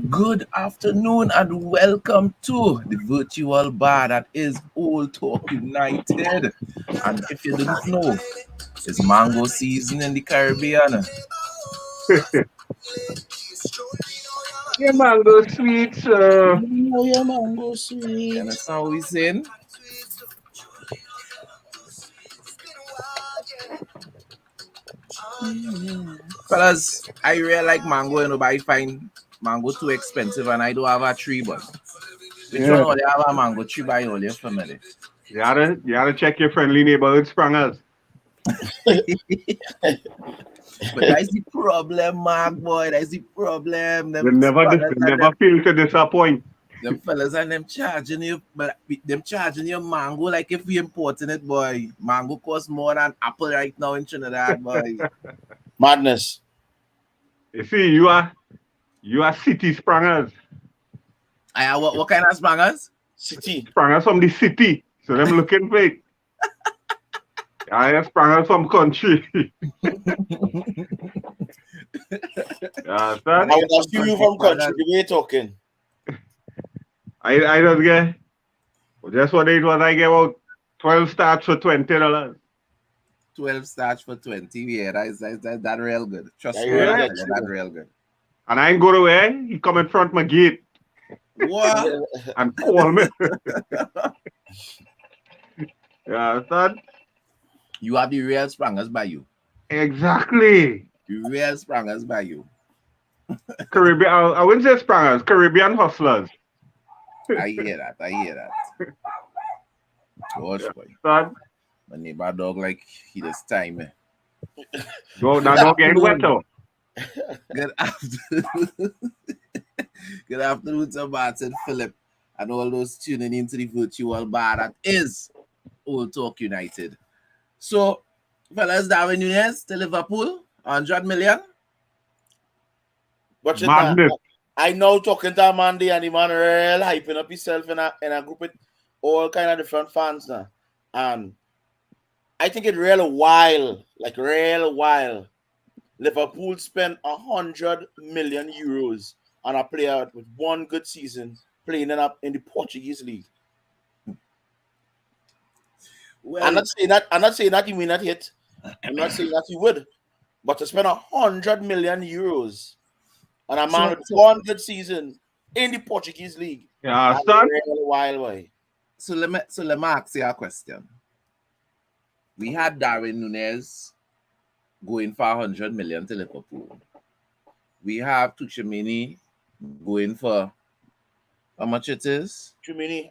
Good afternoon and welcome to the virtual bar that is Old Talk United. And if you didn't know, it's mango season in the Caribbean. Yeah, mango sweets. Your mango sweet. You understand what we're saying? Fellas, I really like mango, but I find mango too expensive and I don't have a tree, but which one only have a mango tree by all your family? You gotta check your friendly neighborhood sprangers. But that's the problem, Mark boy. That's the problem. They never fail to disappoint. Them fellas and them charging you, but them charging you mango like if we importing it, boy. Mango costs more than apple right now in Trinidad, boy. Madness. You see, you are city sprangers. What kind of spangers? City. Sprangers from the city. So them looking for it. I am sprangers from country. I would assume you from country. The way talking. I don't get. Just what it was. I gave out 12 starts for $20. 12 starts for 20. Yeah, that real good. Trust me, Yeah. that real good. And I ain't go away. He come in front of my gate What? and call me. Yeah, son. You have the real sprangers by you. Exactly. The real sprangers by you. Caribbean. I wouldn't say sprangers. Caribbean hustlers. I hear that. Gosh, boy. Son. My neighbor dog like he this time. Go now, don't get wetter. Good afternoon. Good afternoon to Martin Phillip and all those tuning into the virtual bar that is Old Talk United. So, fellas, Darwin Núñez to Liverpool, 100 million. Watch it Madness. now. I know talking to Mandy and the man real hyping up himself in a group with all kind of different fans now. And I think it real while. Liverpool spent 100 million euros on a player with one good season playing in the Portuguese league. Well, I'm not saying that he will not hit. I'm not saying that he would. But to spend 100 million euros on a man with one good season in the Portuguese league. Yeah, that's son. a real wild way. So let me ask you a question. We had Darwin Núñez going for 100 million to Liverpool. We have Tchouaméni going for how much it is? Tchouaméni.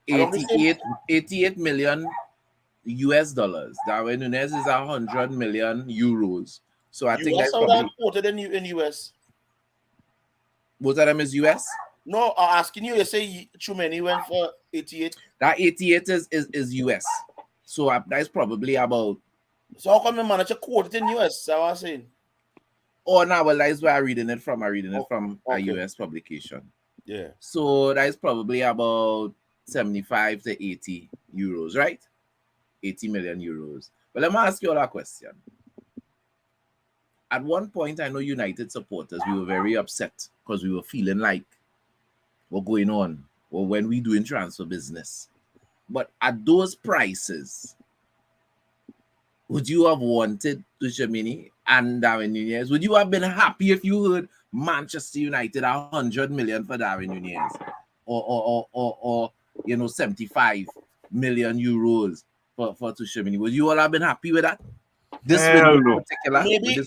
88 million US dollars. Darwin Núñez is 100 million euros. So I think that's probably quoted in US. Both of them is US? No, I'm asking you. You say Tchouaméni went for 88. That 88 is US. So that's probably about. So how come the manager quoted in US? That's what I'm saying. Oh no, well that's where I'm reading it from. A US publication. Yeah. So that is probably about 75 to 80 euros, right? 80 million euros. But let me ask you all a question. At one point, I know United supporters, we were very upset because we were feeling like what's going on or when we doing transfer business. But at those prices, would you have wanted Tchouaméni and Darwin Núñez? Would you have been happy if you heard Manchester United 100 million for Darwin Núñez or 75 million euros for Tchouaméni? Would you all have been happy with that? This Hell no. particular Maybe the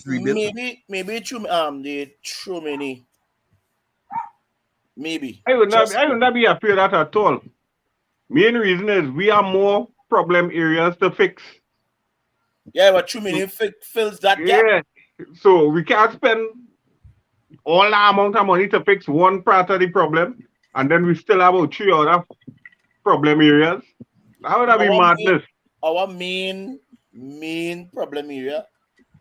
Tchouaméni. Maybe. I would not be happy with that at all. Main reason is we have more problem areas to fix. Yeah, but Tchouaméni fills that gap. Yeah. So we can't spend all that amount of money to fix one part of the problem, and then we still have about 3 other problem areas. How would that be madness? Our main problem area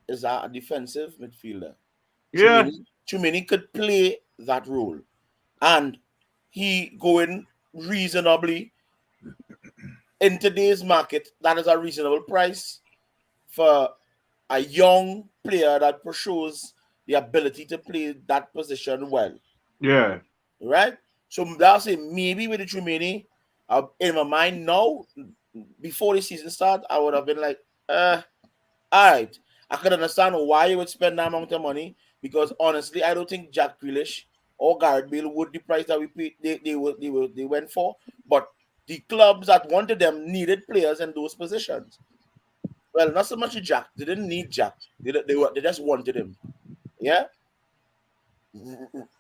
is our defensive midfielder. Yeah. Tchouaméni could play that role. And he going reasonably in today's market, that is a reasonable price for a young player that shows the ability to play that position well. Yeah. Right? So that's it. Maybe with the Trumini, in my mind now, before the season start, I would have been like, all right. I could understand why you would spend that amount of money because honestly, I don't think Jack Grealish or Gareth Bale would the price that we paid they went for. But the clubs that wanted them needed players in those positions. Well, not so much Jack. They didn't need Jack. They just wanted him. Yeah.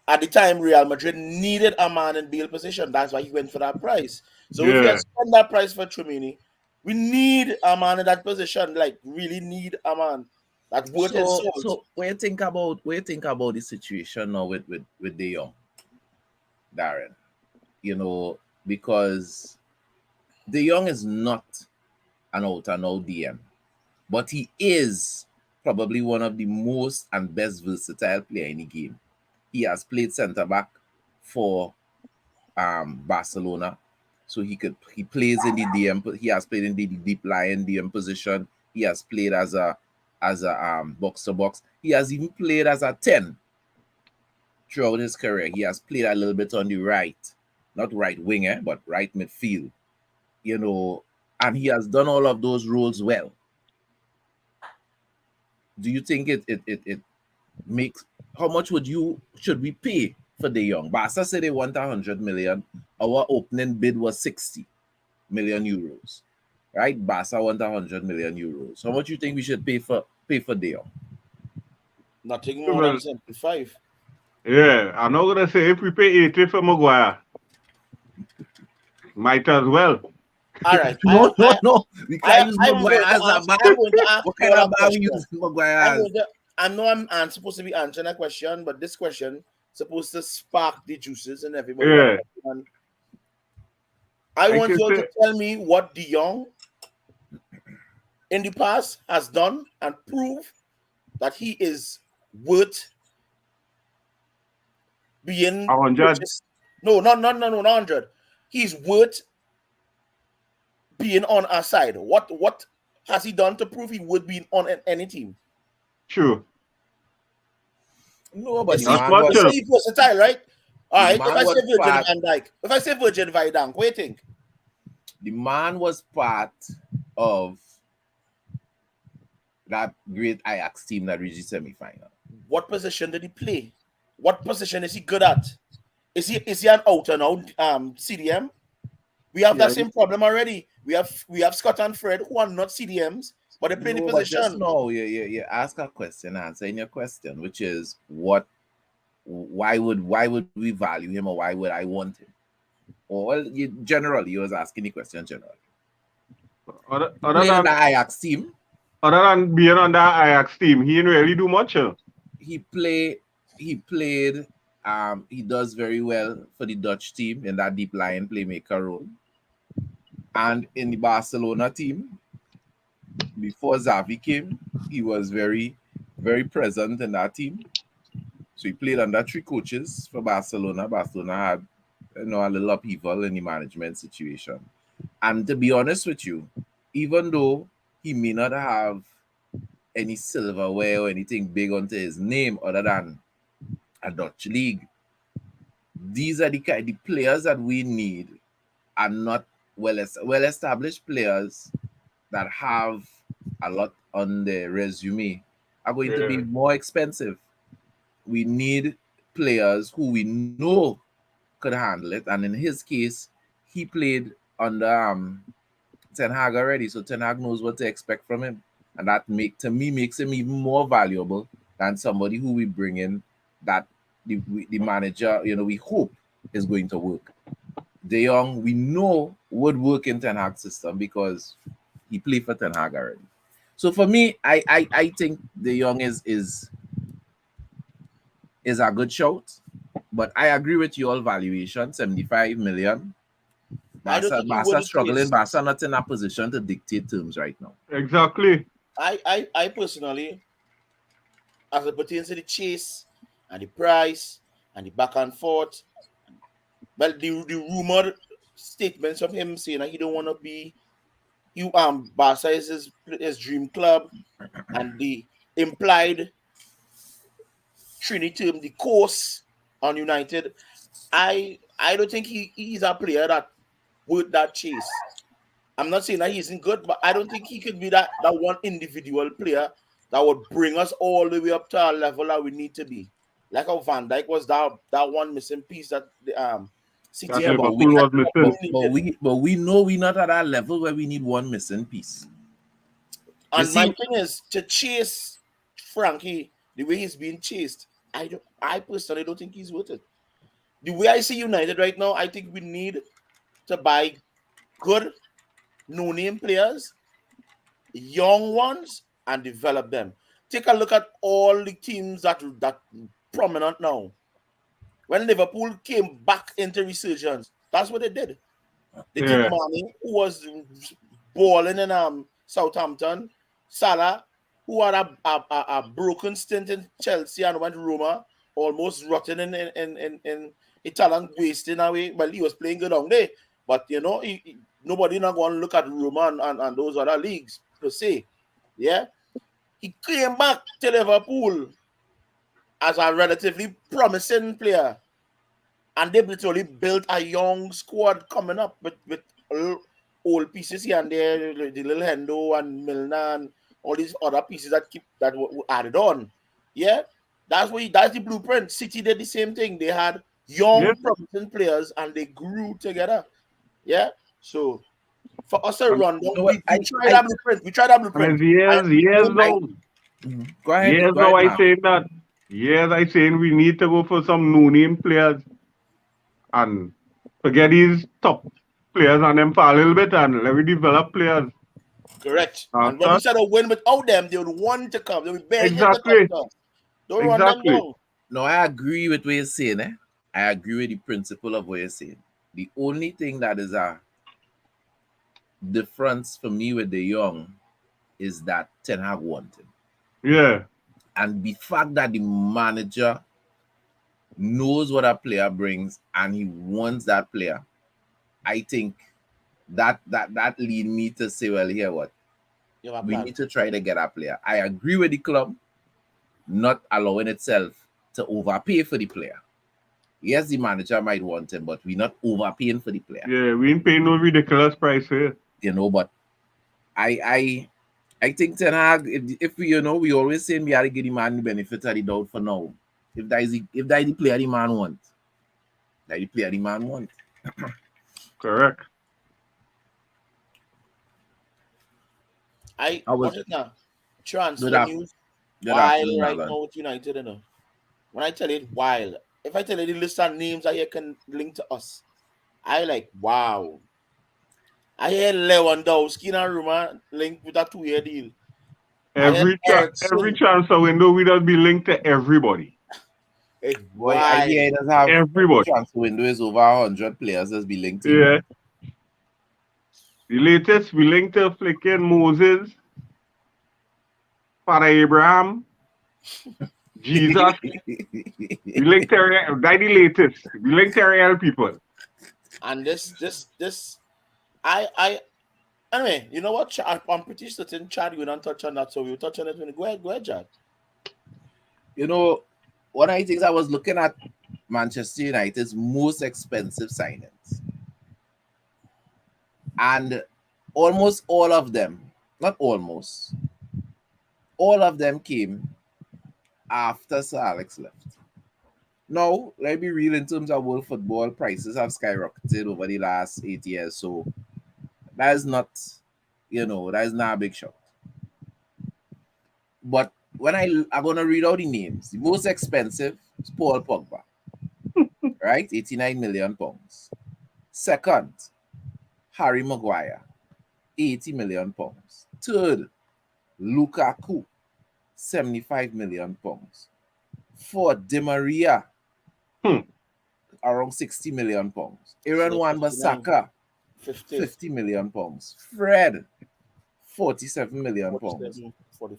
At the time, Real Madrid needed a man in Bale position. That's why he went for that price. So if you Yeah. spend that price for Trumini, we need a man in that position. Like really need a man that worth his So salt. where you think about the situation now with De Jong, Darren? You know, because De Jong is not an out and out DM, but he is probably one of the most and best versatile player in the game. He has played centre back for Barcelona, so he plays in the DM. He has played in the deep line DM position. He has played as a box to box. He has even played as a 10 throughout his career. He has played a little bit on the right, not right winger, but right midfield. You know, and he has done all of those roles well. Do you think it makes how much should we pay for De Jong? Barca said they want 100 million. Our opening bid was 60 million euros. Right? Barca want 100 million euros. How much you think we should pay for De Jong? Nothing more Well, than 75. yeah. I'm not gonna say if we pay 80 for Maguire, might as well. All right. No. We can't use Maguire as a back. I'm going to ask What you kind a of back we question. use Maguire as? I know I'm supposed to be answering a question, but this question supposed to spark the juices and everybody. Yeah. I I want can you all say- to tell me what De Jong in the past has done and prove that he is worth being 100. purchased. No, not 100. He's worth being on our side. What has he done to prove he would be on any team? True. No, but Is the he, man much was is he versatile, right? All right. If man I say was Virgin part- van Dijk, if I say Virgin van Dijk, what do you think? the man was part of that great Ajax team that reached the semi-final. What position did he play? What position is he good at? Is he an out and out CDM? We have that same problem already. We have Scott and Fred who are not CDMs, but they play the But just position. now, you ask a question, answering your question, which is why would we value him, or why would I want him? Or well, you was asking the question generally. Other Playing than the Ajax team, being on that Ajax team, he didn't really do much. he played he does very well for the Dutch team in that deep line playmaker role. And in the Barcelona team, before Xavi came, he was very, very present in that team. So he played under 3 coaches for Barcelona. Barcelona had a little upheaval in the management situation. And to be honest with you, even though he may not have any silverware or anything big onto his name other than a Dutch league, these are the players that we need are not well-established players that have a lot on their resume are going to be more expensive. We need players who we know could handle it. And in his case, he played under Ten Hag already, so Ten Hag knows what to expect from him. And that makes him even more valuable than somebody who we bring in that the manager, we hope is going to work. De Jong, we know would work in Ten Hag's system because he played for Ten Hag already. So for me, I think De Jong is a good shout, but I agree with your valuation, 75 million. Barca struggling. Barca not in a position to dictate terms right now. Exactly. I personally, as it pertains to the chase and the price and the back and forth, well, the rumored statements of him saying that he don't want to be Barca is his dream club, and the implied Trinity term, the course on United. I don't think he's a player that worth that chase. I'm not saying that he isn't good, but I don't think he could be that one individual player that would bring us all the way up to our level that we need to be. Like how Van Dijk was that one missing piece that the City That had. Liverpool was missing. But we know we're not at that level where we need one missing piece. And my thing is to chase Frankie the way he's being chased. I personally don't think he's worth it. The way I see United right now, I think we need to buy good no-name players, young ones, and develop them. Take a look at all the teams that prominent now. When Liverpool came back into resurgence, that's what they did. They took Mane, who was balling in Southampton, Salah, who had a broken stint in Chelsea and went to Roma, almost rotten in Italian wasting away. Well, he was playing good on there, but nobody not going to look at Roma and those other leagues per se. Yeah, he came back to Liverpool as a relatively promising player, and they literally built a young squad coming up with old pieces here and there, the little Hendo and Milner and all these other pieces that were added on. Yeah, that's the blueprint. City did the same thing. They had young promising players and they grew together. Yeah, so for us to run, we tried that blueprint. We tried that blueprint. Years now. Go ahead. Years now I saying that. Years I saying we need to go for some no-name players and forget these top players and them for a little bit and let me develop players. Correct. And when we said a win without them, they would want to come. They would begging exactly. to come. Don't run them down. No, I agree with what you're saying. I agree with the principle of what you're saying. The only thing that is a difference for me with the young is that Ten Hag wanted. Yeah. And the fact that the manager knows what a player brings and he wants that player, I think that lead me to say, well, here what? We need to try to get a player. I agree with the club not allowing itself to overpay for the player. Yes, the manager might want him, but we're not overpaying for the player. Yeah, we ain't paying no ridiculous price here. But I think Ten Hag, if we always say we have to give the man the benefit of the doubt for now. If that is the player the man wants, that the player the man wants. Correct. What is now? Transfer news wild right now with United, When I tell it wild, if I tell you the list of names that you can link to us, I like, wow. I hear Lewandowski and rumor linked with a 2-year deal. Every transfer window we will be linked to everybody. Boy, I hear it does have everybody. Transfer window is over 100 players that's be linked to. Yeah. The latest we linked to flicking Moses, Father Abraham, Jesus. We linked to the latest. We linked to real people. And this anyway, you know what? I'm pretty certain Chad will not touch on that, so we'll touch on it. Go ahead, Chad. One of the things I was looking at Manchester United's most expensive signings. And almost all of them, not almost, all of them came after Sir Alex left. Now, let me be real in terms of world football, prices have skyrocketed over the last 8 years. So that is not, that is not a big shock. But when I'm going to read out the names, the most expensive is Paul Pogba, right? 89 million pounds. Second, Harry Maguire, 80 million pounds. Third, Lukaku, 75 million pounds. Fourth, Di Maria, around 60 million pounds. Aaron Wan-Bissaka, 50 million pounds. Fred, 47 million pounds.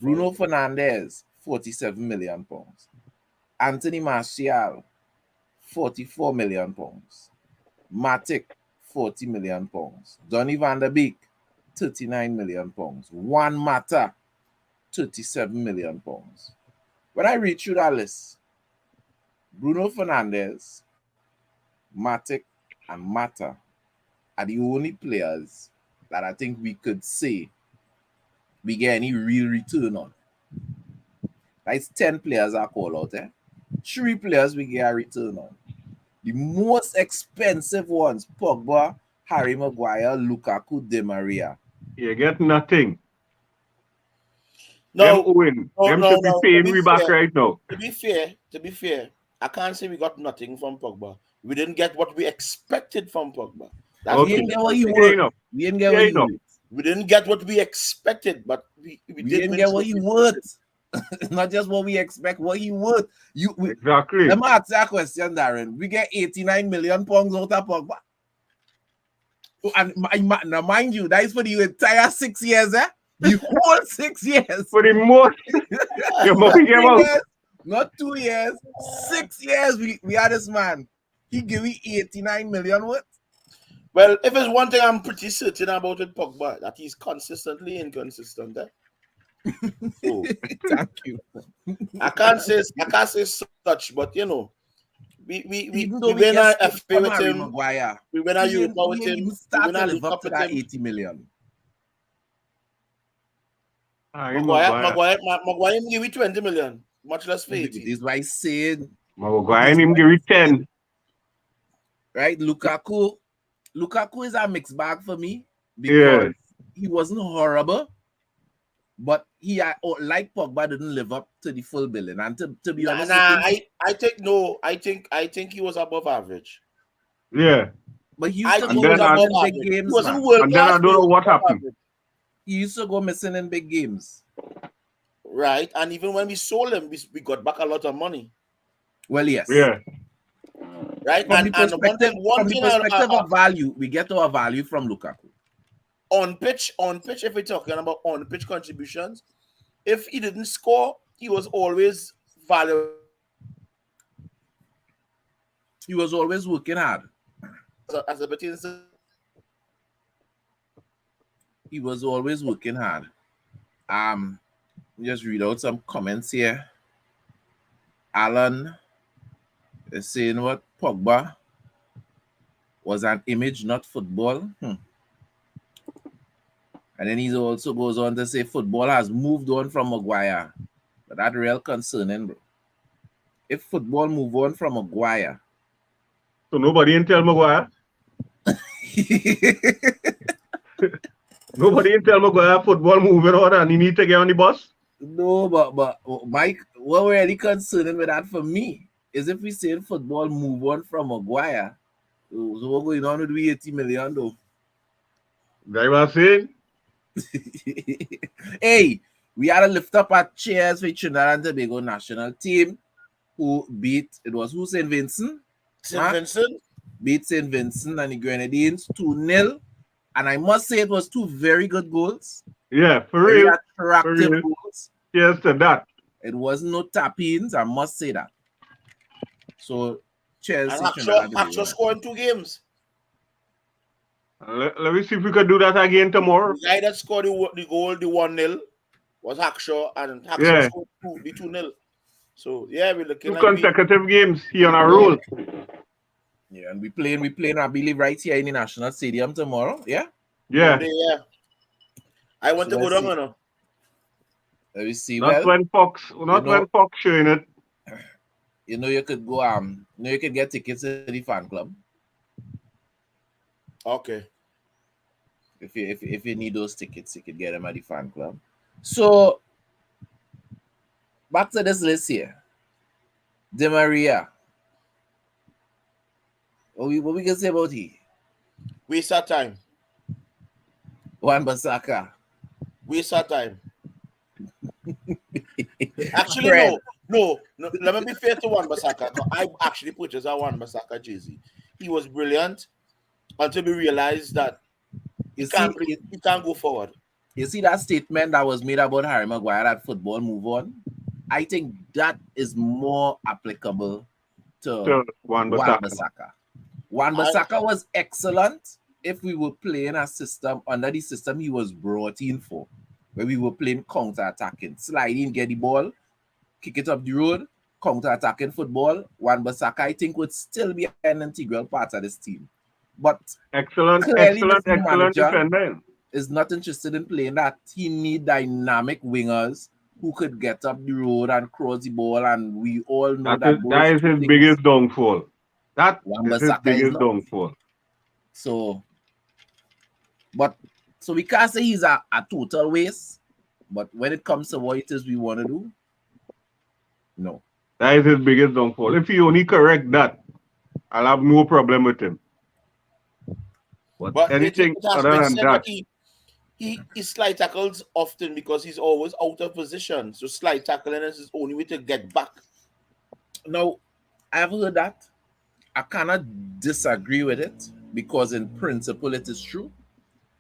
Bruno Fernandes, 47 million pounds. Anthony Martial, 44 million pounds. Matic, 40 million pounds. Donny van der Beek, £39 million. Juan Mata, £37 million. When I read through that list, Bruno Fernandes, Matic, and Mata are the only players that I think we could say we get any real return on. That's 10 players I call out there. 3 players we get a return on. The most expensive ones, Pogba, Harry Maguire, Lukaku, Di Maria. You get nothing. No, them Owen. no, Them no, should be no. paying To be me back fair- right now. To be fair, I can't say we got nothing from Pogba. We didn't get what we expected from Pogba. That's We Okay. didn't get what he Fair worth. enough. We didn't get Fair what he enough. worth. We didn't get what we expected, but we We did didn't win get what he something. worth. Not just what we expect, what he worth. Exactly. Let me ask that question, Darren. We get £89 million out of Pogba. And now, mind you, that is for the entire 6 years, eh? The whole 6 years. For the most, your money came out. Years, not 2 years, 6 years. We had this man. He gave me £89 million worth. Well, if it's one thing I'm pretty certain about with Pogba, that he's consistently inconsistent. So, Thank you. I can't say such, but you know, we Even though we win get a stuff FA from with Harry him, Maguire, we win a he Europa with ain't him, even we start win to a live League up Cup to with that him. 80 million. Maguire give me 20 million, much less for 80. This is why I said, Maguire and him give it 10. right? Lukaku is a mixed bag for me because he wasn't horrible, but he like Pogba didn't live up to the full billing. And to be honest, I think he was above average. Yeah. but he I used to think go he was missing above in big average. He games, wasn't man. world And then I class, don't know but what he was above happened. average. He used to go missing in big games. Right, and even when we sold him, we got back a lot of money. Well, yes. Yeah. Right, From the perspective, one of value, we get our value from Lukaku. on pitch, if we're talking about on pitch contributions, if he didn't score, he was always valuable. He was always working hard. As a betting. He was always working hard. Just read out some comments here. Alan is saying what Pogba was an image, not football. And then he also goes on to say football has moved on from Maguire. But that's real concerning, bro. If football move on from Maguire. So nobody in tell Maguire. Nobody in tell Maguire football moving on and he need to get on the bus. No, but Mike, what really concerning with that for me is if we say football move on from Maguire, so what's going on with the 80 million though? Guy was saying. Hey, we had to lift up our chairs for Trinidad and Tobago national team who beat St. Vincent? St. Vincent? Beat St. Vincent and the Grenadines 2-0. And I must say it was 2 very good goals. Yeah, for Very real. attractive goals. Cheers to that. It wasn't no tap-ins, I must say that. So, Chelsea. And Hakshaw scored 2 games. Let me see if we can do that again tomorrow. The guy that scored the goal, the 1-0, was Hakshaw, and Hakshaw scored the 2-0. So, yeah, we're looking 2 at consecutive games. He on a roll. Yeah, and we playing, I believe, right here in the National Stadium tomorrow. Yeah? Yeah. Yeah. I want to go down, Let me see. Not when Fox showing it. You know, you could go, you could get tickets to the fan club. Okay. If you need those tickets, you could get them at the fan club. So, back to this list here. Di Maria. What we can say about he? Waste our time. Wan-Bissaka. Waste our time. Actually, no. Let me be fair to Wan-Bissaka. I actually purchased a Wan-Bissaka jersey. He was brilliant until we realized that he can't go forward. You see that statement that was made about Harry Maguire that football move on? I think that is more applicable to Wan-Bissaka. Wan-Bissaka was excellent if we were playing a system under the system he was brought in for, where we were playing counter-attacking, sliding, get the ball, kick it up the road, counter-attacking football, Wan-Bissaka, I think, would still be an integral part of this team. But Excellent clearly this new manager defender. is not interested in playing that. He need dynamic wingers who could get up the road and cross the ball, and we all know That is his biggest downfall. That is his biggest downfall. So we can't say he's a total waste, but when it comes to what it is we want to do, no. That is his biggest downfall. If he only correct that, I'll have no problem with him. But anything other than that, he slide tackles often because he's always out of position. So slide tackling is his only way to get back. Now, I've heard that. I cannot disagree with it because in principle it is true.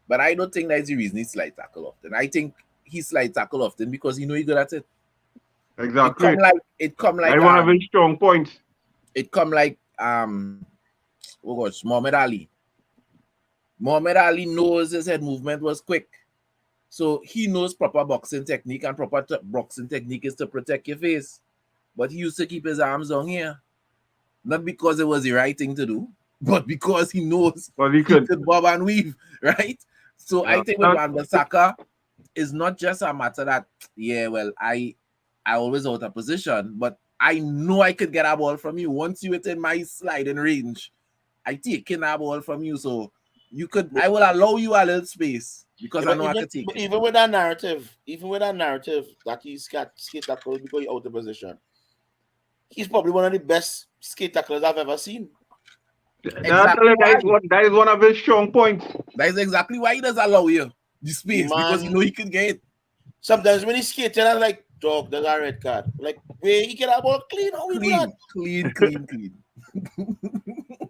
But I don't think that's the reason he slide tackle often. I think he slide tackle often because he know he's good at it. Exactly. It come like one of his strong points. It come like Muhammad Ali. Muhammad Ali knows his head movement was quick. So he knows proper boxing technique, and proper boxing technique is to protect your face. But he used to keep his arms down here. Not because it was the right thing to do, but because he knows he could bob and weave, right? So I think with Wan-Bissaka, it's not just a matter that, I always out of position, but I know I could get a ball from you. Once you within my sliding range, I take in a ball from you. So I will allow you a little space because I know I can take it. Even with that narrative that he's got skate tackle because he's out of position, he's probably one of the best skate tacklers I've ever seen. That is one of his strong points. That is exactly why he does allow you the space, because you know he can get it. Sometimes when he's skating, I'm like, dog, there's a red card. Like, where he get a ball clean? How we do that?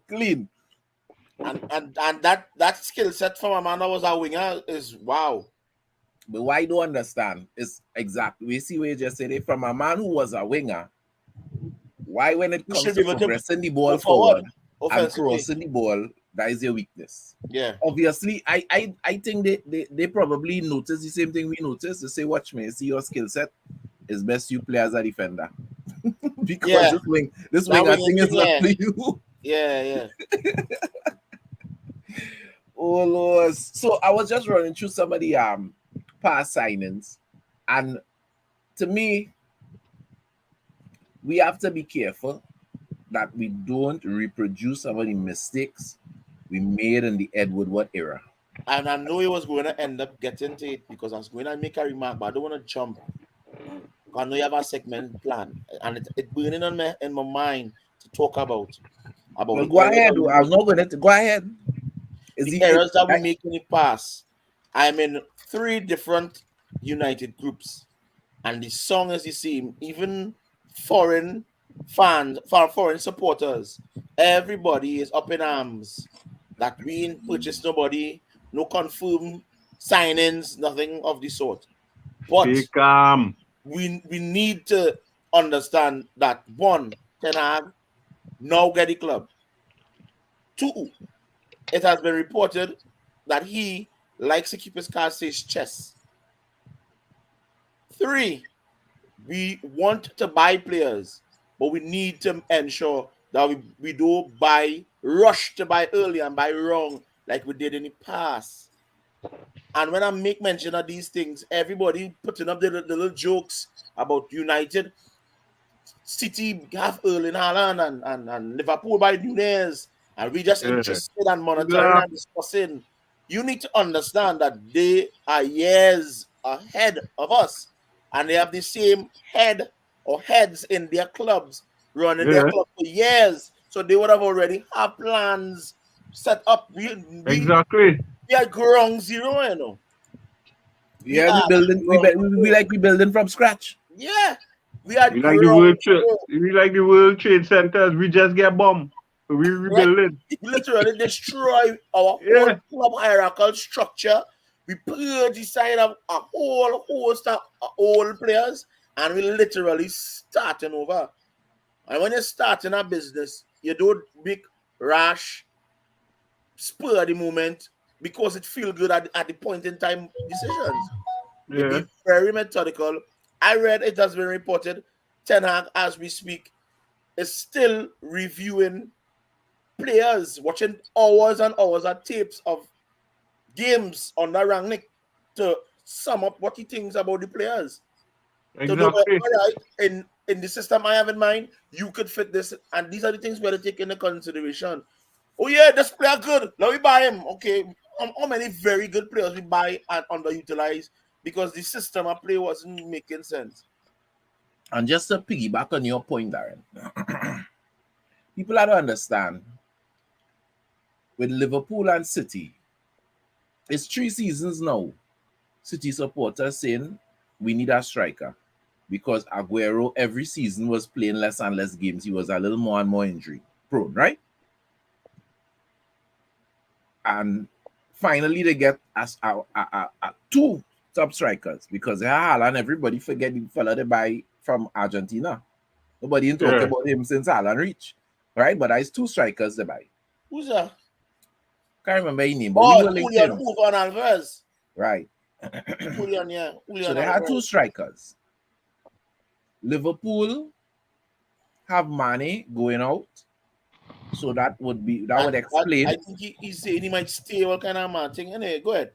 Clean. And that skill set from a man that was a winger is wow. But what I don't understand is exactly, we see what you just said, from a man who was a winger, why when it comes to progressing the ball forward and crossing the ball, that is your weakness. Yeah. Obviously, I think they probably notice the same thing we noticed. They say, watch me, see your skill set is best you play as a defender. Because this winger thing is not for you. Yeah. Oh Lord. So I was just running through some of the past signings, and to me, we have to be careful that we don't reproduce some of the mistakes we made in the Ed Woodward era. And I know he was going to end up getting to it because I was going to make a remark, but I don't want to jump. I know you have a segment plan, and it's burning in my mind to talk about. Well, go ahead. I'm not going to go ahead. The errors that we make in the past. I'm in 3 different United groups, and the song is the same. Even foreign fans, foreign supporters, everybody is up in arms that we ain't purchased nobody, no confirmed signings, nothing of the sort. But we need to understand that 1, Ten Hag now get the club. 2, it has been reported that he likes to keep his cards to his chest. 3, we want to buy players, but we need to ensure that we don't rush to buy early and buy wrong like we did in the past. And when I make mention of these things, everybody putting up the little jokes about United, City have Erling Haaland and Liverpool by Nunez, and we just interested and monitoring and discussing. You need to understand that they are years ahead of us, and they have the same head or heads in their clubs, running their club for years. So they would have already have plans set up. Exactly. We are ground zero, you know. Yeah, we like building from scratch. Yeah. We like the World Trade Centers. We just get bombed. So we rebuild it. We literally destroy our whole club hierarchical structure. We purge the side of a whole host of old players, and we literally starting over. And when you're starting a business, you don't make rash spur at the moment because it feels good at the point in time decisions. They Yeah. be very methodical. I read it has been reported Ten Hag, as we speak, is still reviewing players, watching hours and hours of tapes of games on the Rangnick to sum up what he thinks about the players. To know, all Exactly. right, in the system I have in mind, you could fit this, and these are the things we have to take into consideration. Oh yeah, this player good. Now we buy him. Okay, how many very good players we buy and underutilize because the system of play wasn't making sense. And just to piggyback on your point, Darren, people have to understand with Liverpool and City, it's 3 seasons now. City supporters saying we need a striker because Aguero every season was playing less and less games. He was a little more and more injury prone, right? And finally, they get two top strikers because they have Haaland. Everybody forget the fella they buy from Argentina. Nobody ain't talking about him since Haaland reached, right? But there's 2 strikers they buy. Who's that? Can't remember his name, but Oh, we know Julian LinkedIn. Alvarez. Right. Julian, yeah. So they had 2 strikers. Liverpool have Mane going out. So that would explain. I think he's saying he might stay. What kind of man thing? Anyway, go ahead.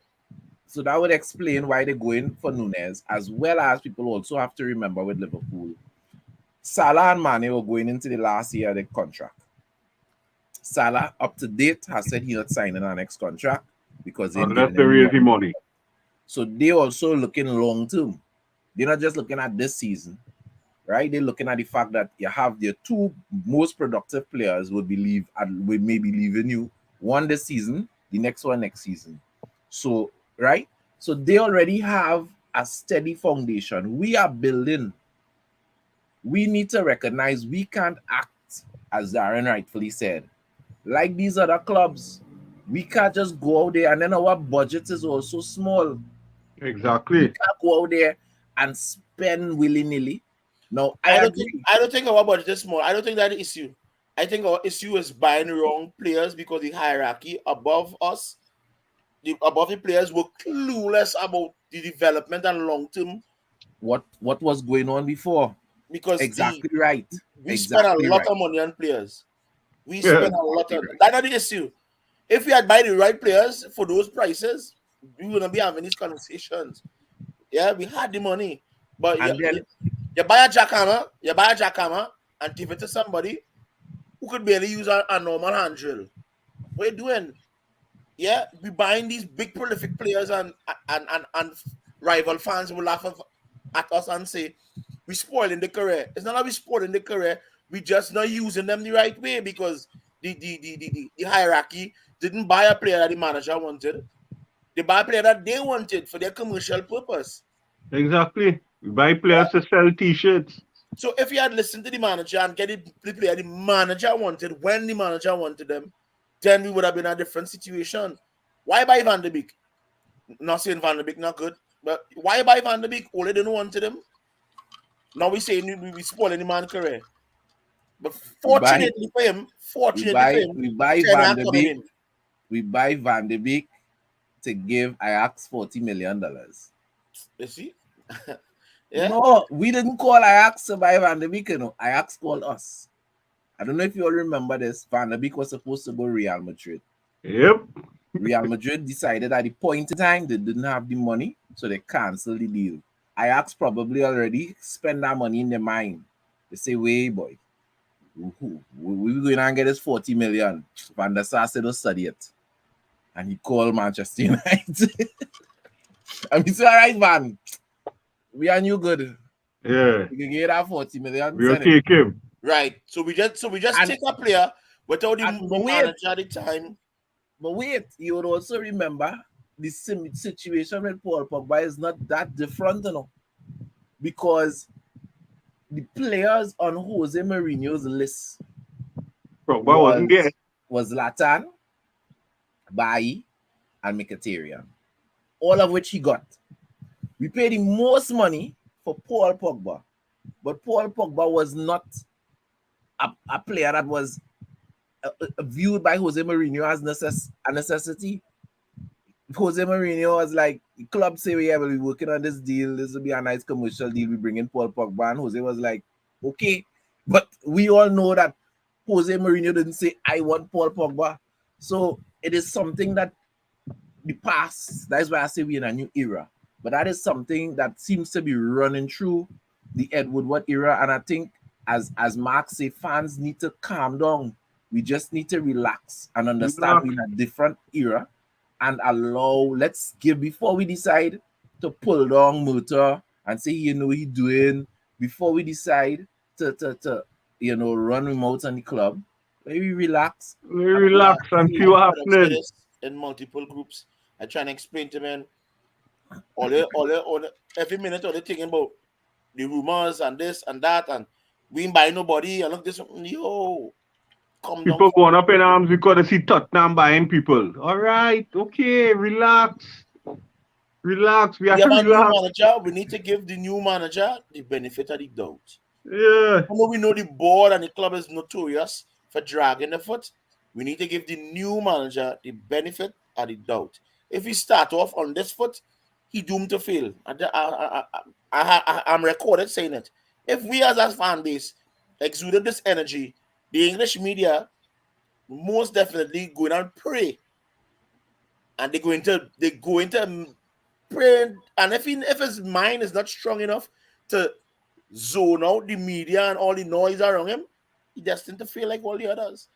So that would explain why they're going for Nunez, as well as people also have to remember with Liverpool, Salah and Mane were going into the last year of the contract. Salah, up to date, has said he's not signing our next contract because unless they raise the money. So they're also looking long term. They're not just looking at this season, right? They're looking at the fact that you have their 2 most productive players would maybe leaving you. One this season, the next one next season. So, right? So they already have a steady foundation. We are building. We need to recognize we can't act, as Darren rightfully said, like these other clubs. We can't just go out there, and then our budget is also small. Exactly. We can't go out there and spend willy-nilly. No, I don't think our budget is small. I don't think that's the issue. I think our issue is buying wrong players because the hierarchy above us, above the players, were clueless about the development and long term. What was going on before? Because exactly right. We spend a lot of money on players. We spend a lot of that's not the issue. If we had buy the right players for those prices, we wouldn't be having these conversations. Yeah, we had the money, but you buy a jackhammer, and give it to somebody who could barely use a normal hand drill. What are you doing? Yeah, we buying these big prolific players, and rival fans will laugh at us and say we spoiling the career. It's not that we spoiling the career. We just not using them the right way because the hierarchy didn't buy a player that the manager wanted. They buy a player that they wanted for their commercial purpose. Exactly. We buy players to sell T-shirts. So if you had listened to the manager and get the player the manager wanted when the manager wanted them, then we would have been in a different situation. Why buy Van de Beek? Not saying Van de Beek not good, but why buy Van de Beek? Only didn't wanted him. Now we saying we spoiling the man's career. But fortunately for him, we buy Van de Beek. We buy Van de Beek to give Ajax $40 million. You see? Yeah. No, we didn't call Ajax to buy Van de Beek. You know, Ajax called us. I don't know if you all remember this. Van de Beek was supposed to go Real Madrid. Yep. Real Madrid decided at the point in time they didn't have the money, so they canceled the deal. Ajax probably already spent that money in their mind. They say, "Wait, boy, we're going to get this 40 million." Van der Sar said, "Don't study it," and he called Manchester United. I mean, all right, Van. We are new good. Yeah. We can get that 40 million. We'll take him. Right. So we just take a player without the manager at the time. But wait, you would also remember the situation with Paul Pogba is not that different, you know, because the players on Jose Mourinho's list was Zlatan, Bailly, and Mkhitaryan, all of which he got. We paid the most money for Paul Pogba, but Paul Pogba was not a player that was viewed by Jose Mourinho as a necessity. Jose Mourinho was like, the club say, yeah, we'll be working on this deal. This will be a nice commercial deal. We bring in Paul Pogba. And Jose was like, okay. But we all know that Jose Mourinho didn't say, I want Paul Pogba. So it is something that the past, that's why I say we're in a new era. But that is something that seems to be running through the Ed Woodward era. And I think, as Mark say, fans need to calm down. We just need to relax and understand we're in a different era and allow, let's give, before we decide to pull down Murta and say, you know, he's doing, before we decide to you know, run him out on the club, maybe relax. Relax and see what happens. In multiple groups, I try and explain to men all every minute all they thinking about the rumors and this and that, and we ain't buy nobody. And look this, yo, come people down. going up in arms because they see Tottenham buying people. All right, okay, relax. Relax. We have to relax. New manager. We need to give the new manager the benefit of the doubt. Yeah. We know the board and the club is notorious for dragging the foot. We need to give the new manager the benefit of the doubt. If he start off on this foot, he doomed to fail. I'm recorded saying it. If we as a fan base exuded this energy, the English media most definitely going and pray. And they're going to pray. And if his mind is not strong enough to zone out the media and all the noise around him, he's destined to feel like all the others.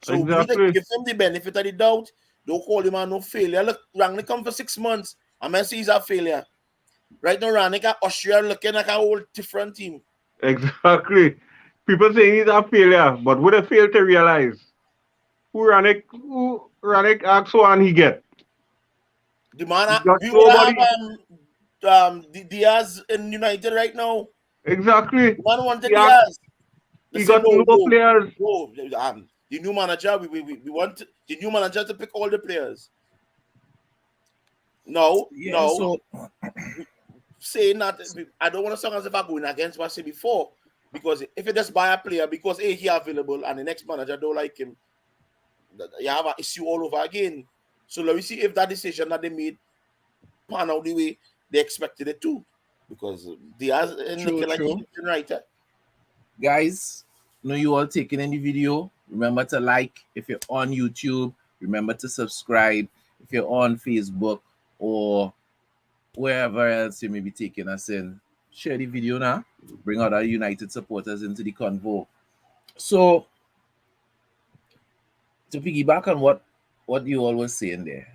So exactly. We need to give him the benefit of the doubt. Don't call him a no failure. Look, Rangnick come for 6 months. I'm going to say he's a failure. Right now, Rangnick at Austria looking like a whole different team. Exactly. People saying he's a failure, but would they fail to realize who Rangnick asks and he get? The man, we would have Diaz in United right now. Exactly. The man wanted Diaz. He got no players. The new manager, we want the new manager to pick all the players. No. So saying that, I don't want to sound as if I'm going against what I said before, because if you just buy a player because he available and the next manager don't like him, you have an issue all over again. So let me see if that decision that they made pan out the way they expected it to, because Diaz looking like he's right. Guys, know you all taking in the video. Remember to like if you're on YouTube. Remember to subscribe if you're on Facebook or wherever else you may be taking us in. Share the video now. Bring other United supporters into the convo. So, to piggyback on what you all were saying there,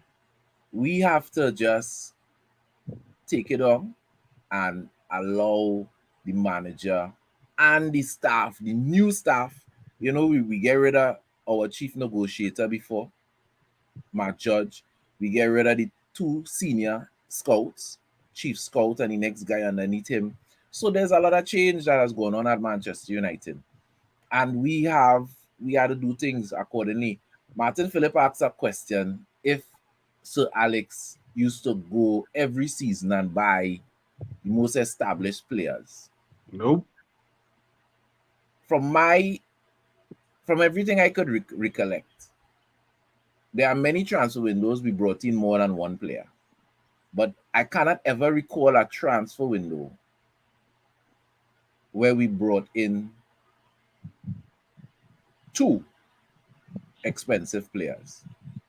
we have to just take it on and allow the manager and the staff, the new staff. You know, we get rid of our chief negotiator before, Mark Judge. We get rid of the 2 senior scouts, chief scout and the next guy underneath him. So there's a lot of change that has gone on at Manchester United. And we had to do things accordingly. Martin Phillip asked a question, if Sir Alex used to go every season and buy the most established players. Nope. From everything I could recollect, there are many transfer windows we brought in more than one player. But I cannot ever recall a transfer window where we brought in 2 expensive players.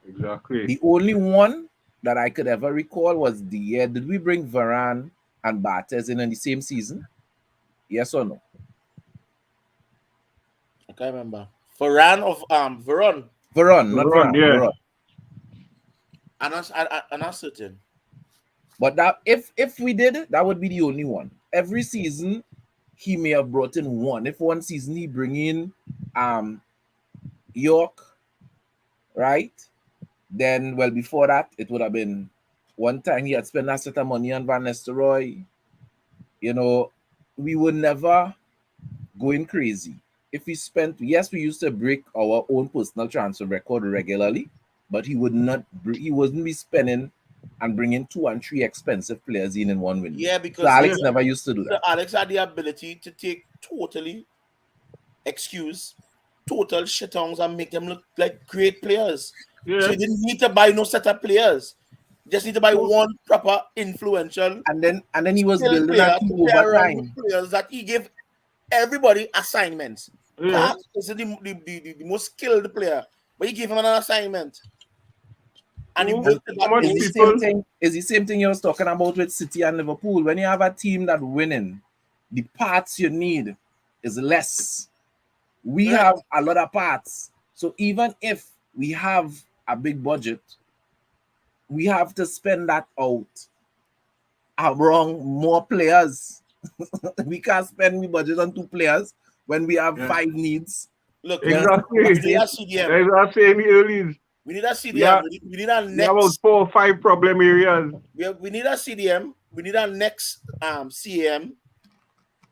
Exactly. The only one that I could ever recall was the year, did we bring Varane and Bartes in the same season? Yes or no? I can't remember. Varane, not Varane. I'm not certain. But that if we did, that would be the only one. Every season, he may have brought in one. If one season he bring in York, right? Then, well, before that, it would have been one time he had spent a set of money on Van Nistelrooy. You know, we would never going crazy. If we spent, yes, we used to break our own personal transfer record regularly, but he wasn't be spending and bringing 2 and 3 expensive players in one window. Yeah, because so Alex never used to do that. Alex had the ability to take totally excuse total shitons and make them look like great players. Yeah. So you didn't need to buy no set of players. You just need to buy one proper influential And then he was skilled building player that team to pair over around time. with players that he gave everybody assignments. Yeah. Perhaps this is the most skilled player, but he gave him an assignment. And he worked at that How much It's pace. the people- same thing. It's the same thing you was talking about with City and Liverpool. When you have a team that winning, the parts you need is less. We Correct. have a lot of parts. So even if we have a big budget, we have to spend that out around more players. We can't spend the budget on 2 players when we have Yeah. 5 needs. Look, Exactly. we need a CDM. As I was saying earlier, We need a CDM. Yeah. We need a we have about next. 4 or 5 problem areas. We need a CDM. We need a next CAM.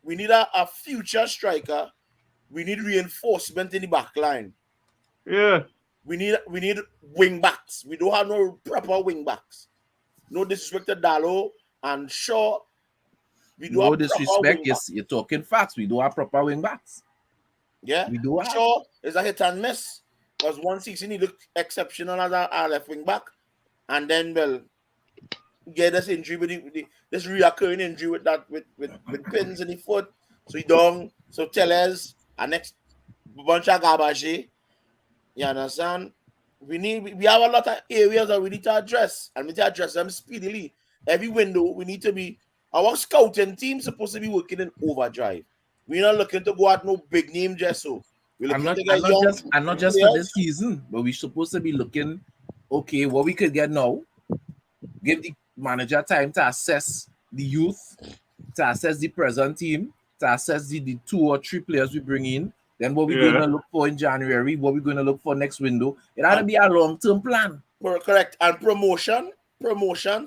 We need a future striker. We need reinforcement in the back line. Yeah. We need wing backs. We don't have no proper wing backs. No disrespect to Dallo and Shaw. We do No have proper disrespect, wing yes, you're talking facts. We do have proper wing backs. Yeah. We do have. Shaw is a hit and miss. Because one season he looked exceptional as a left wing back. And then, well, get this injury with this reoccurring injury with pins in the foot. So he down. So Tellez, our next bunch of garbage. You understand? We have a lot of areas that we need to address, and we need to address them speedily. Every window, we need to be our scouting team supposed to be working in overdrive. We're not looking to go at no big name just so. We're I'm looking not, to get I'm not just for this season, but we're supposed to be looking, okay, what we could get now. Give the manager time to assess the youth, to assess the present team, to assess the 2 or 3 players we bring in. Then what we're going to look for in January, what we're going to look for next window. It ought to be a long-term plan. correct. And promotion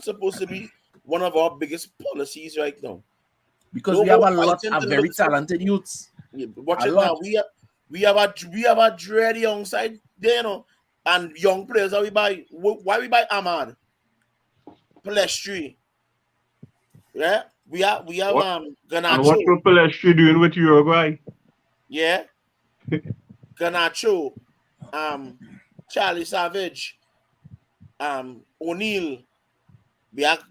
supposed to be one of our biggest policies right now. Because No we have more a lot fighting of to very look for- talented youths. Yeah, watch A it lot. now. We have a dread young side there, you know, and young players that we buy. Why we buy Ahmad, Palestri? Yeah, we have And what Garnacho. will Palestri doing with Uruguay? Yeah, Garnacho, Charlie Savage, O'Neal. We have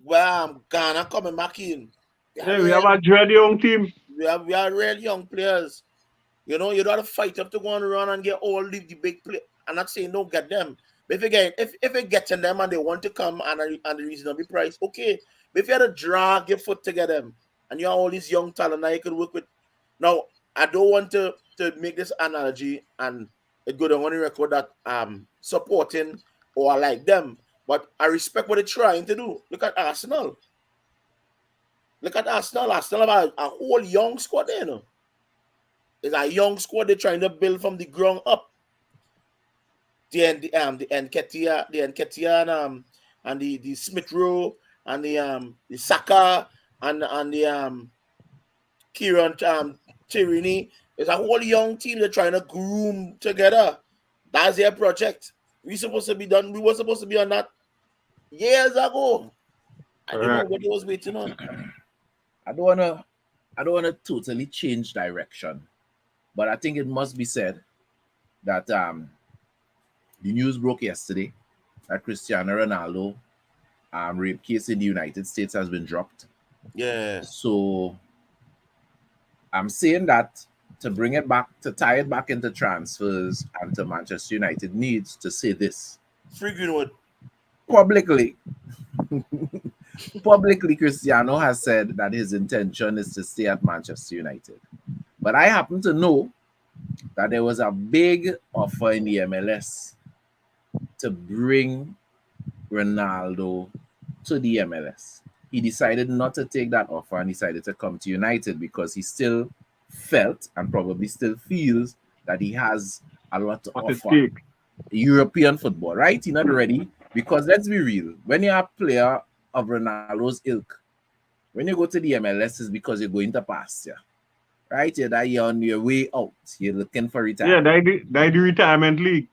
Ghana coming back in. Yeah, we have a dread young team. We are real young players. You know, you don't have to fight up to go and run and get all the big players. I'm not saying don't get them. But if you getting them and they want to come and a reasonable price, okay. But if you had to drag your foot to get them and you have all these young talent that you could work with. Now, I don't want to make this analogy and it go down on the record that supporting or I like them. But I respect what they're trying to do. Look at Arsenal. Arsenal have a whole young squad there, you know. It's a young squad they're trying to build from the ground up. The Nketiah and the Smith Rowe and the Saka and the Kieran Tierney. It's a whole young team they're trying to groom together. That's their project. We were supposed to be on that years ago. I don't know what they was waiting on. I don't wanna totally change direction, but I think it must be said that the news broke yesterday that Cristiano Ronaldo rape case in the United States has been dropped. Yeah. So I'm saying that to bring it back, to tie it back into transfers and to Manchester United needs to say this Free Greenwood. publicly. Publicly, Cristiano has said that his intention is to stay at Manchester United. But I happen to know that there was a big offer in the MLS to bring Ronaldo to the MLS. He decided not to take that offer and decided to come to United because he still felt and probably still feels that he has a lot to offer. European football, right? He's not ready because let's be real. When you're a player of Ronaldo's ilk, when you go to the MLS, it's because you're going to pass, yeah. Right? You're on your way out. You're looking for retirement. Yeah, that's the retirement league.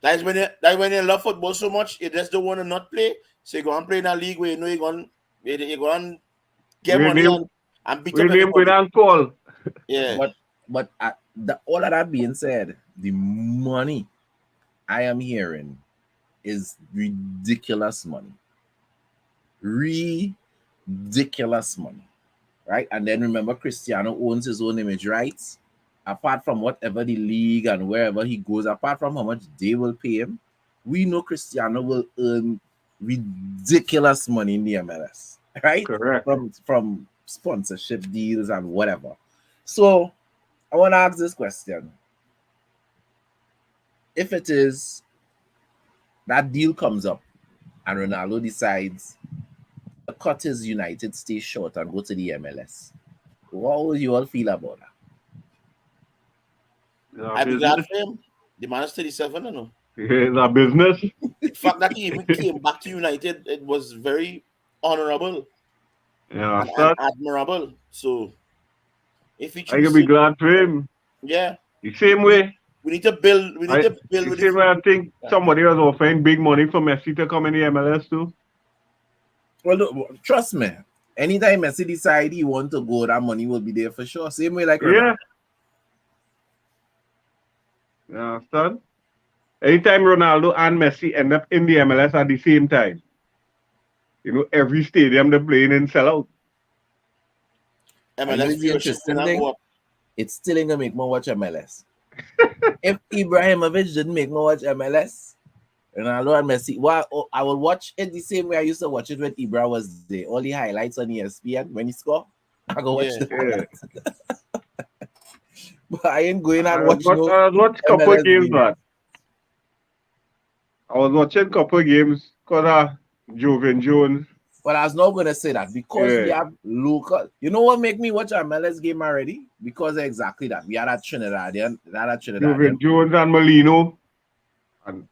That's when you love football so much, you just don't want to not play. So you go and play in a league where you know you're going to get money and beat up everybody. Fall. Yeah. But all of that being said, the money I am hearing is ridiculous money. Ridiculous money. Right? And then remember, Cristiano owns his own image rights. Apart from whatever the league and wherever he goes, apart from how much they will pay him, we know Cristiano will earn ridiculous money in the MLS, right? Correct. From sponsorship deals and whatever. So I want to ask this question. If it is that deal comes up and Ronaldo decides to cut his United States short and go to the MLS, what would you all feel about that? I'd be glad for him. The man is 37, you know. It's a business. The fact that he even came back to United, it was very honorable Yeah, and admirable. So, if he I can chooses, be glad for him. yeah, The same way. we need to build. We need to build The with same way I think somebody was offering big money for Messi to come in the MLS too. Well, look, trust me. Anytime Messi decide he want to go, that money will be there for sure. Same way like Ronaldo. Yeah. You understand? Anytime Ronaldo and Messi end up in the MLS at the same time, you know, every stadium they're playing in sell out. MLS the interesting thing, it's still ain't gonna make me watch MLS. If Ibrahimovic didn't make me watch MLS, Ronaldo and Messi, well, I will watch it the same way I used to watch it when Ibra was there. All the highlights on ESPN when he scored, I go watch the But I ain't going and watch no I was watching a couple of games, man. I was watching a couple of games because of Jovan Jones. Well, I was not going to say that because we have local. You know what make me watch a MLS game already? Because of exactly that. We had a Trinidadian. Jovan Jones and Molino. And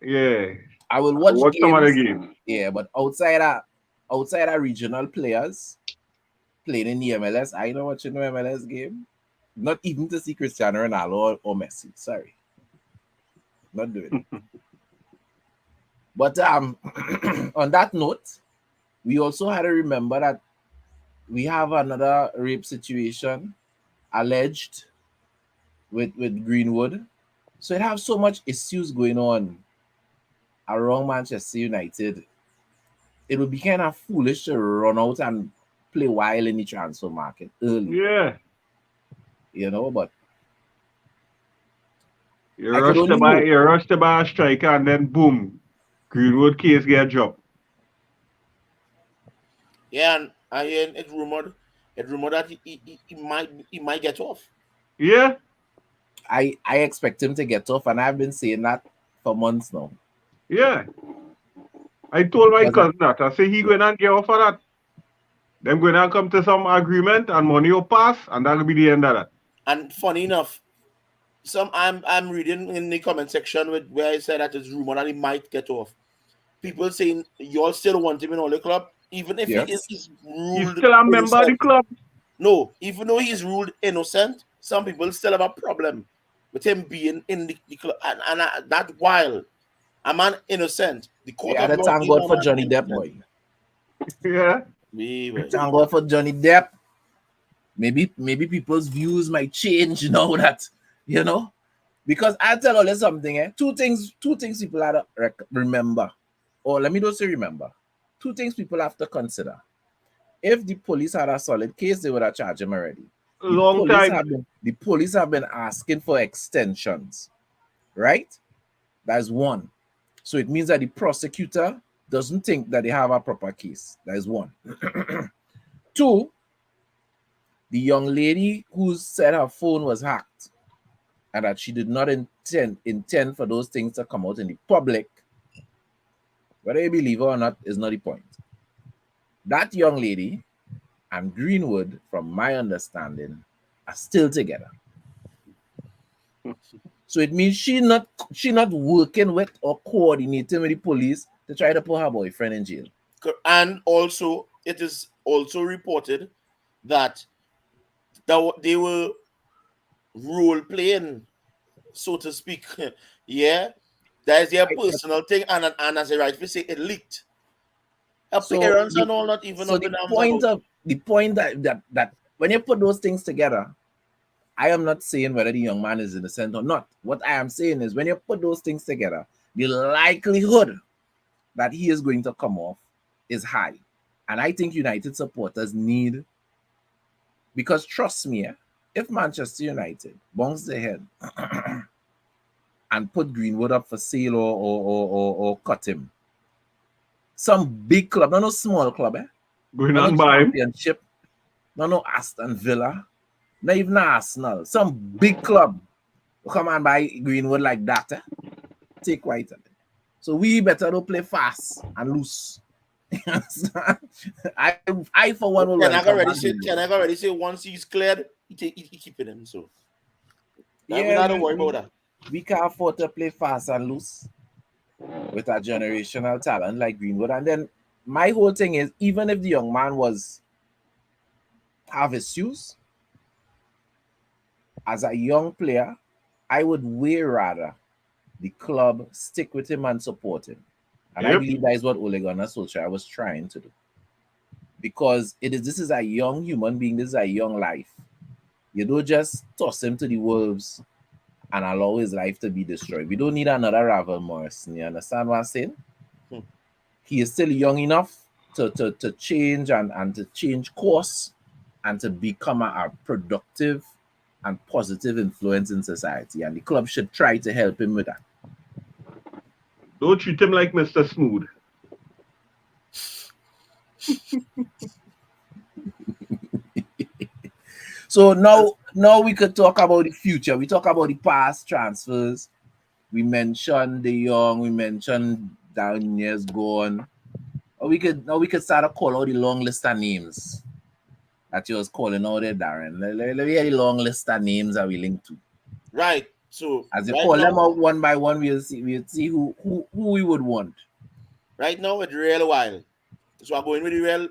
I will watch games, some of the games. Yeah, but outside of regional players playing in the MLS, I don't watch no MLS game. Not even to see Cristiano Ronaldo or Messi. Sorry. Not doing it. But on that note, we also had to remember that we have another rape situation alleged with Greenwood. So it have so much issues going on around Manchester United. It would be kind of foolish to run out and play wild in the transfer market early. Yeah. You know, but you rush to buy a striker and then boom, Greenwood case get dropped. Yeah, and I hear it rumored that he might get off. Yeah. I expect him to get off, and I've been saying that for months now. Yeah. I told my cousin that. I say he going to get off of that. Them going to come to some agreement and money will pass, and that'll be the end of that. And funny enough, I'm reading in the comment section where I said that it's rumored that he might get off. People saying you all still want him in all the club, even if he's ruled. He's still a member of the club. No, even though he's ruled innocent, some people still have a problem with him being in the club, and that while a man innocent, the court of law. Thank God for Johnny Depp, boy. Yeah. Thank God for Johnny Depp. Maybe people's views might change now that, you know, because I tell you something, two things people have to remember, or let me just say remember, two things people have to consider. If the police had a solid case, they would have charged him already. The police have been asking for extensions, right? That's one. So it means that the prosecutor doesn't think that they have a proper case. That is one. Two, the young lady who said her phone was hacked and that she did not intend for those things to come out in the public, whether you believe her or not is not the point. That young lady and Greenwood, from my understanding, are still together. So it means she not working with or coordinating with the police to try to put her boyfriend in jail. And also, it is also reported that they were role playing, so to speak. Yeah, that is their personal thing, and as I rightly say, it leaked. Appearance and all, not even. So the point that when you put those things together, I am not saying whether the young man is innocent or not. What I am saying is when you put those things together, the likelihood that he is going to come off is high. And I think United supporters need, because trust me, if Manchester United bonks their head and put Greenwood up for sale or cut him, some big club, no small club, Going no on by him. Championship, no Aston Villa, not even Arsenal, some big club will come and buy Greenwood like that. Take White. So we better don't play fast and loose. I for one will Can I already say once he's cleared, he keeping him. So we're not worry about that. We can't afford to play fast and loose with a generational talent like Greenwood. And then my whole thing is, even if the young man have issues, as a young player, I would way rather the club stick with him and support him. And I believe that is what Ole Gunnar Solskjaer was trying to do. Because this is a young human being, this is a young life. You don't just toss him to the wolves and allow his life to be destroyed. We don't need another Ravel Morrison. You understand what I'm saying? He is still young enough to change and to change course and to become a productive and positive influence in society. And the club should try to help him with that. Don't treat him like Mr. Smooth. So now we could talk about the future. We talk about the past transfers. We mentioned the young. We mentioned down years gone. Or we could start to call out the long list of names that you was calling out there, Darren. Let me hear the long list of names that we linked to. Right. So as you call them out one by one, we'll see who we would want. Right now it's real wild. So I'm going with the real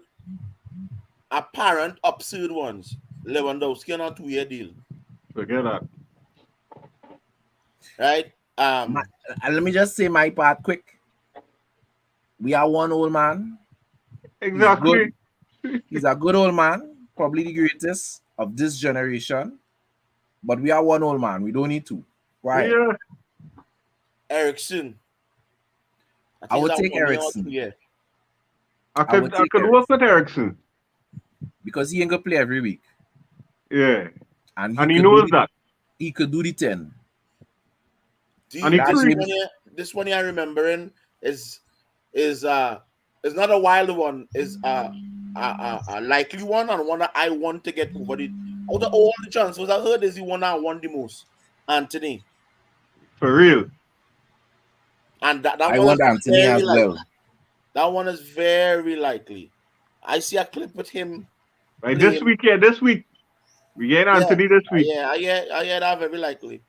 apparent absurd ones. Lewandowski on a 2-year deal. Forget that. Right? Let me just say my part quick. We are one old man. Exactly. He's a good old man, probably the greatest of this generation. But we are one old man. We don't need two. Right? Yeah. Eriksen. I would take Eriksen. Yeah. I could work with Eriksen. Because he ain't gonna play every week. Yeah. And he knows that. He could do the 10. This one I'm remembering is not a wild one, is a likely one and one that I want to get over the out of all the transfers I heard is the one I want the most. Anthony. For real. And that I one want Anthony as well. That one is very likely. I see a clip with him. Right, this week. We get Anthony this week. I hear that very likely.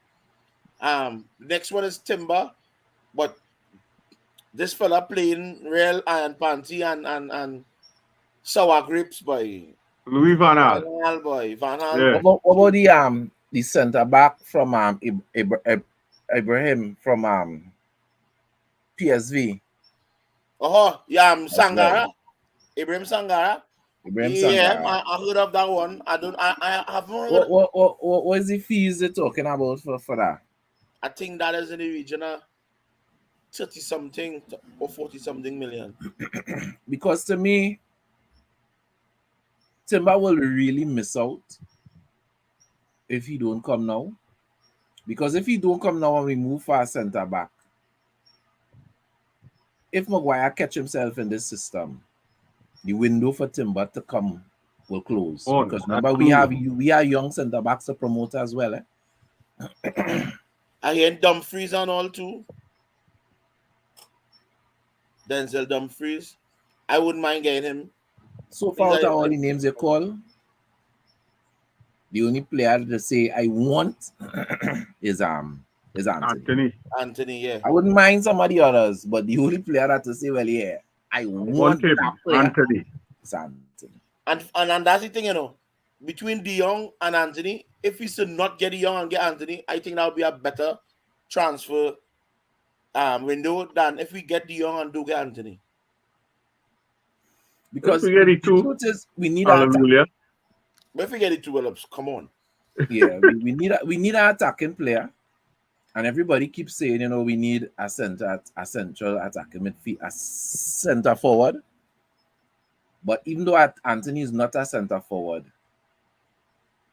Next one is Timber, but this fella playing real iron panty and sour grapes by Louis Van Gaal. Van Gaal. Yeah. What about the centre back from Ibrahim from PSV? Sangara. Ibrahim Sangara. Yeah, I heard of that one. I haven't heard. What is the fees they're talking about for that? I think that is in the region of 30-something or 40-something million. Because to me, Timber will really miss out if he don't come now. Because if he don't come now and we move for a centre back, if Maguire catch himself in this system, the window for Timber to come will close. Because remember, we have young centre backs to promote as well. I hear Dumfries and all too. Denzel Dumfries. I wouldn't mind getting him. So far, out of all the names you call, the only player to say I want is Anthony. Anthony, yeah. I wouldn't mind some of the others, but the only player that to say, well, yeah, I want that player. Anthony. It's Anthony. And that's the thing, between De Jong and Anthony, if we should not get De Jong and get Anthony, I think that would be a better transfer window than if we get De Jong and do get Anthony. Because we get it too, we need hallelujah. But if we get it too, well, come on. Yeah, we need an attacking player, and everybody keeps saying, we need a central attacking midfield, a center forward. But even though Anthony is not a center forward,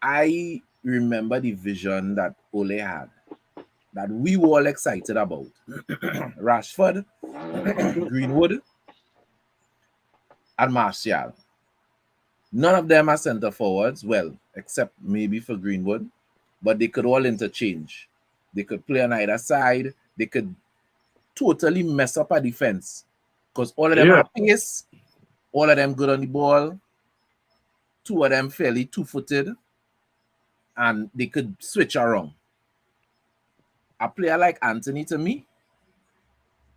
I remember the vision that Ole had, that we were all excited about. Rashford, Greenwood, and Martial. None of them are center forwards, well, except maybe for Greenwood, but they could all interchange. They could play on either side. They could totally mess up a defense because all of them Yeah. have pace, all of them good on the ball, two of them fairly two-footed, and they could switch around. A player like Anthony, to me,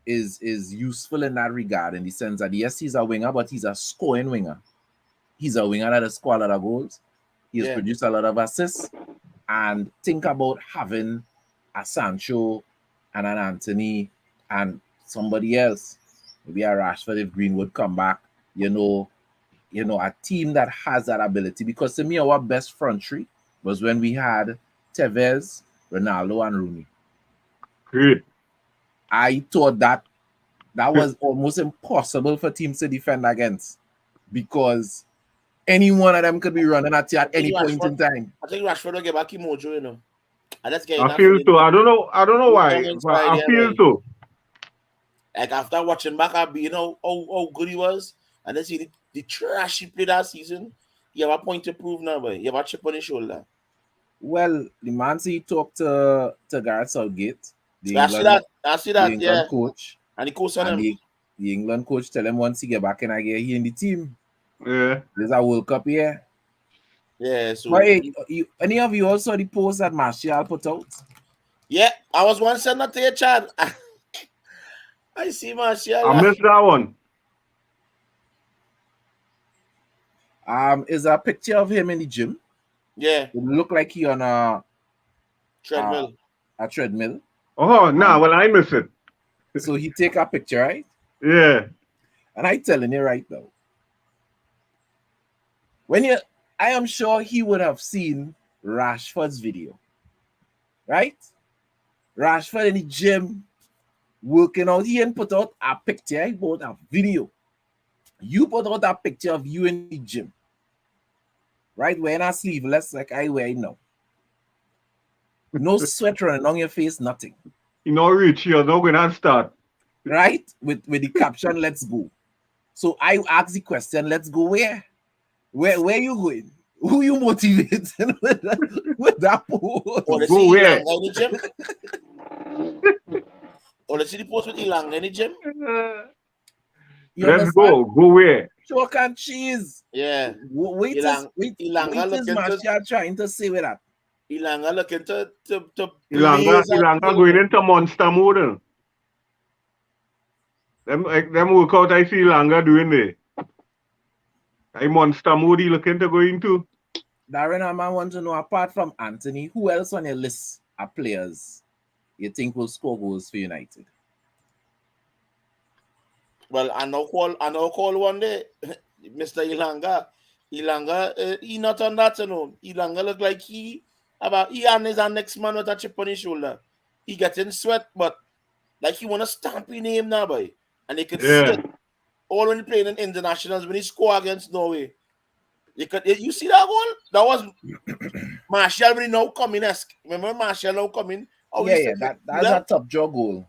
is useful in that regard, in the sense that yes, he's a winger, but he's a scoring winger. He's a winger that has scored a lot of goals. He has produced a lot of assists. And think about having a Sancho and an Anthony and somebody else, maybe a Rashford if Greenwood come back, a team that has that ability. Because to me, our best front three was when we had Tevez, Ronaldo, and Rooney. Great. I thought that was almost impossible for teams to defend against, because any one of them could be running at you at any point in time. I think Rashford will get back in mojo, And let's get I feel so. I don't know why, but I feel so. Like after watching back, how good he was, and then see the trash he played that season. You have a point to prove now, boy. You have a chip on his shoulder. Well, the man said he talked to Gareth Southgate, I see that. the England coach, and the coach on him. The England coach tell him once he get back in again, he in the team. Yeah. There's a World Cup here. Yeah. So, but hey, any of you also the post that Martial put out? Yeah, I was once sending that to you, Chad. I see Martial. I missed that one. Is a picture of him in the gym. Yeah. It look like he on a treadmill. A treadmill. Oh, no, well, I miss it. So he take a picture, right? Yeah. And I telling you right now, I am sure he would have seen Rashford's video, right? Rashford in the gym working out. He didn't put out a picture, he put out a video. You put out a picture of you in the gym, right? Wearing a sleeveless like I wear now. No sweat running on your face, nothing. You know, Rich, you're not going to start. Right? With the caption, let's go. So I ask the question, let's go where? Where you going? Who you motivating with that post? Go where? In the gym? Or let's see the post with Ilanga in the gym? Let's go. Go where? Chalk and cheese. Yeah. Wait is Martial trying to say with that? Ilanga looking to Ilanga going into monster mode. Them workout I see Ilanga doing there. I monster mode he looking to go into. Darren, I want to know, apart from Anthony, who else on your list of players you think will score goals for United? Well, I know call one day, Mr. Ilanga. Ilanga, he not on that, Ilanga look like he and his next man with a chip on his shoulder. He getting sweat, but like he want to stamp his name now, boy. And he could see it all when he playing in internationals when he score against Norway. You see that goal? That was Martial when he now coming. Remember Martial now coming? That's a top jaw goal.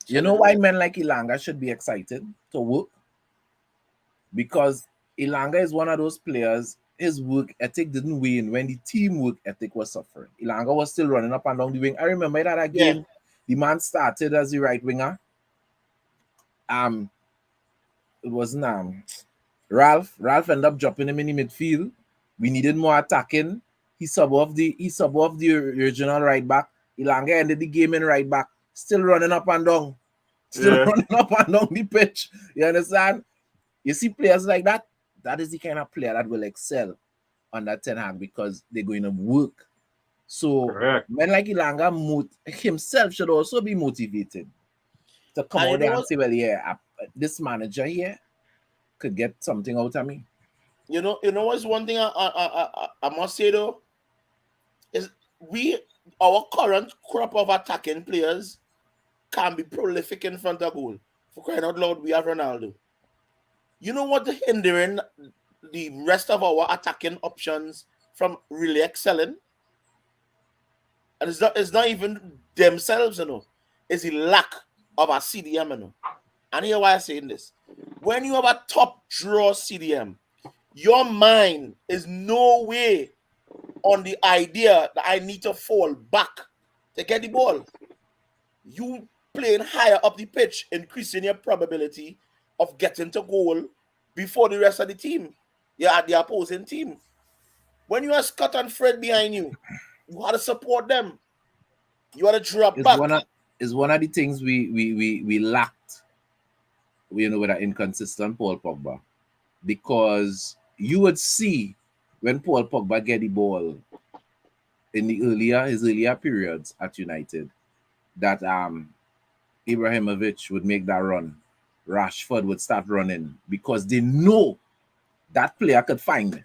You know why men like Ilanga should be excited to work? Because Ilanga is one of those players, his work ethic didn't wane when the team work ethic was suffering. Ilanga was still running up and down the wing. I remember that again. The man started as the right winger. It wasn't Ralph. Ralph ended up dropping him in the midfield. We needed more attacking. He sub off the original right back. Ilanga ended the game in right back, still running up and down. Running up and down the pitch. You understand? You see players like that, that is the kind of player that will excel under Ten Hag because they're going to work. So men like Ilanga himself should also be motivated to come out there and say, well, this manager here could get something out of me. You know what's one thing I must say though? is our current crop of attacking players can be prolific in front of goal. For crying out loud, we have Ronaldo. You know what hindering the rest of our attacking options from really excelling? And it's not even themselves, you know. It's the lack of a CDM, you know. And here's why I'm saying this. When you have a top draw CDM, your mind is no way on the idea that I need to fall back to get the ball. You playing higher up the pitch, increasing your probability of getting to goal before the rest of the team. Yeah, the opposing team. When you have Scott and Fred behind you, you have to support them. You have to drop back. It's one of the things we lacked, you know, with an inconsistent Paul Pogba. Because you would see when Paul Pogba get the ball in his earlier periods at United, that Ibrahimovic would make that run. Rashford would start running because they know that player could find me.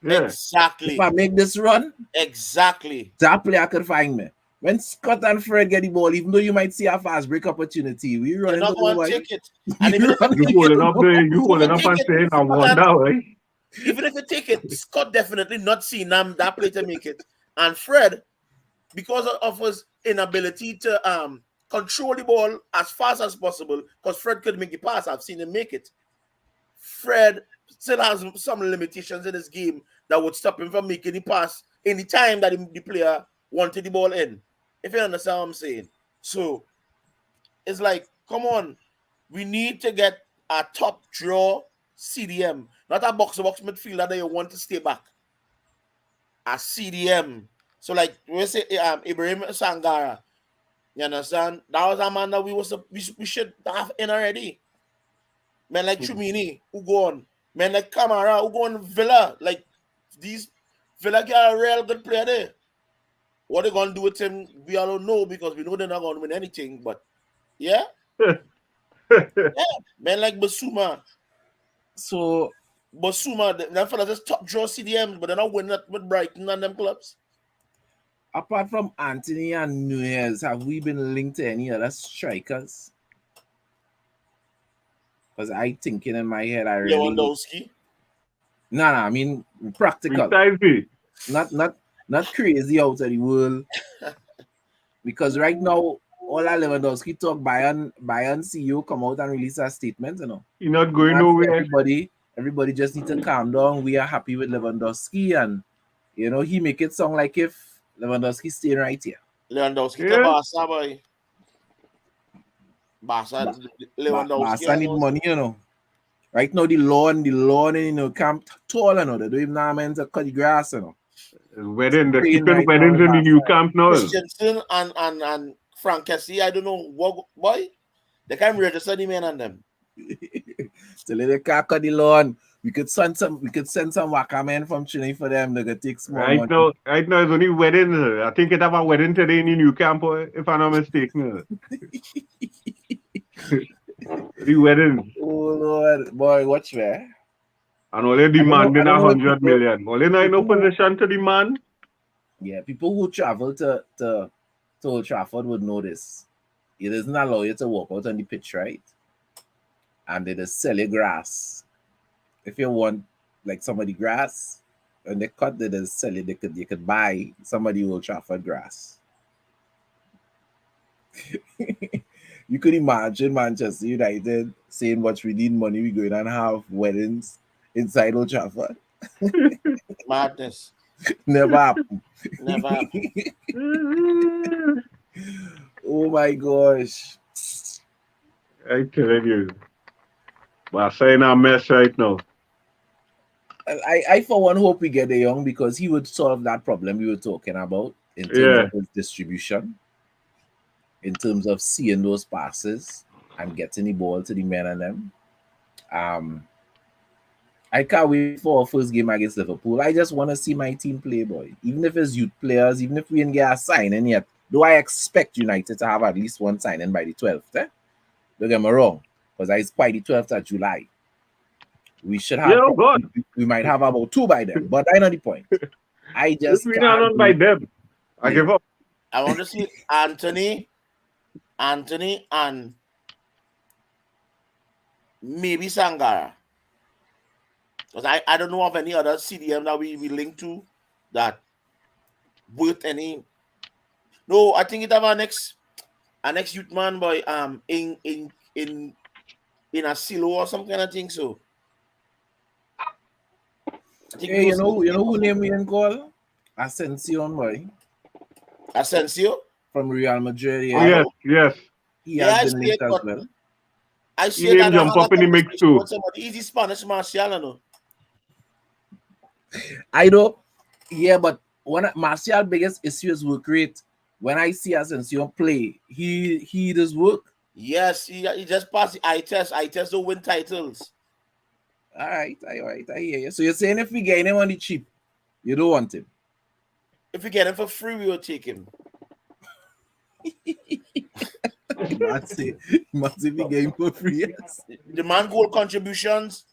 Yeah. Exactly. If I make this run, exactly, that player could find me. When Scott and Fred get the ball, even though you might see a fast break opportunity, we run into the one take it. And even if You holding up and saying, I wonder, right? Even if you take it, Scott definitely not seeing that play to make it. And Fred, because of his inability to control the ball as fast as possible, because Fred could make the pass, I've seen him make it. Fred still has some limitations in his game that would stop him from making the pass any time that the player wanted the ball in. If you understand what I'm saying. So it's like, come on, we need to get a top draw CDM, not a box-to-box midfielder that you want to stay back. A CDM. So like we say Ibrahim Sangara, you understand? That was a man that we should have in already. Men like Chumini, who go on. Men like Kamara, who go on Villa. Like these Villa get a real good player there. What they're gonna do with him, we all don't know because we know they're not gonna win anything. But yeah. Yeah. Men like Basuma. So Basuma, them fellas just top draw CDMs, but they're not winning with Brighton and them clubs. Apart from Anthony and Nunez, have we been linked to any other strikers? Because I thinking in my head, I really Lewandowski. No, I mean practical. Precisely. Not crazy out of the world. Because right now, all our Lewandowski talk, Bayern CEO come out and release a statement, you know. You're not going nowhere. Everybody just need to calm down. We are happy with Lewandowski, and you know, he make it sound like if Lewandowski staying right here. Lewandowski to Barca, boy. Barca, Lewandowski. Barca need money, you know. Right now, the lawn, you know, camp tall, you know. They don't even know how to cut the grass, you know. Wedding, the keeping weddings in the new camp now. Christensen and Frank Kessie, I don't know what boy. They can't register the men on them. So they can't cut the lawn. We could send some Waka men from Chile for them. They could take small money. Right now it's only wedding. I think it have a wedding today in the new camp, if I'm not mistaken. The wedding. Oh Lord, boy, watch there. And only demanding 100 million. Only not in no position to demand. Yeah, people who travel to Old Trafford would know this. It doesn't allow you to walk out on the pitch, right? And they just sell you grass. If you want like somebody grass, and they cut, they just sell it. You could buy somebody Old Trafford grass. You could imagine Manchester United saying, "What we need money, we going and have weddings inside Old Trafford." Madness. Never happen. Never happen. Oh my gosh. I tell you. But I'm saying a mess right now. I for one hope we get De Jong because he would solve that problem we were talking about in terms of his distribution, in terms of seeing those passes and getting the ball to the men and them. I can't wait for our first game against Liverpool. I just want to see my team play, boy. Even if it's youth players, even if we didn't get a signing yet, do I expect United to have at least one signing by the 12th? Don't get me wrong, because it's quite the 12th of July. We should have. We might have about 2 by then, but I know the point. I just can't by them. I give up. I want to see Anthony, and maybe Sangara. Because I don't know of any other CDM that we link to that worth any. No, I think it have our next youth man boy in a silo or some kind of thing. So I think Hey, you know who name we can call? Ascension boy Asensio. from Real Madrid. Oh, Yeah. yes. He Yeah, has I been see linked it, as but well. I He see it. I didn't don't jump have up in the mix conversation too. with somebody. Easy Spanish Martial, you know. I know. Yeah, but one of Martial's biggest issue is work rate. When I see Asensio play, he does work. Yes, he just passed the eye test. Eye test don't win titles. All right, I hear you. So you're saying if we get him on the cheap, you don't want him? If we get him for free, we will take him. You must say we get him for free. Yes. The man goal contributions.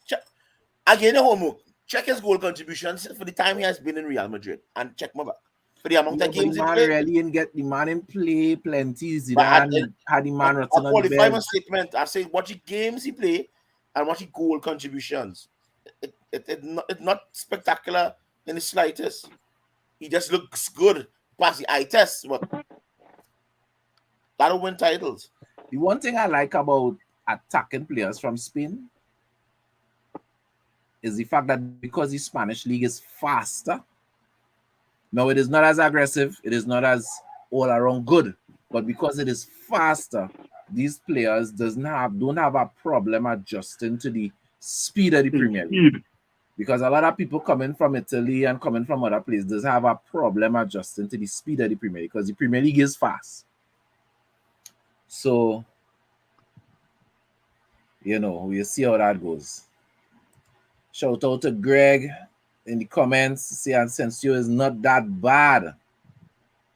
Again, the homework. Check his goal contributions for the time he has been in Real Madrid and check my back for the amount of games he man played. really didn't get the man in play plenty. But Zidane had the man I rotten on the qualify my bench. statement. I say watch the games he play and watch the goal contributions. It's not spectacular in the slightest. He just looks good past the eye test, but that'll win titles. The one thing I like about attacking players from Spain is the fact that because the Spanish league is faster. Now it is not as aggressive, it is not as all around good, but because it is faster, these players don't have a problem adjusting to the speed of the Premier League. Because a lot of people coming from Italy and coming from other places does have a problem adjusting to the speed of the Premier League because the Premier League is fast. So, we'll see how that goes. Shout out to Greg in the comments. Say Asensio is not that bad.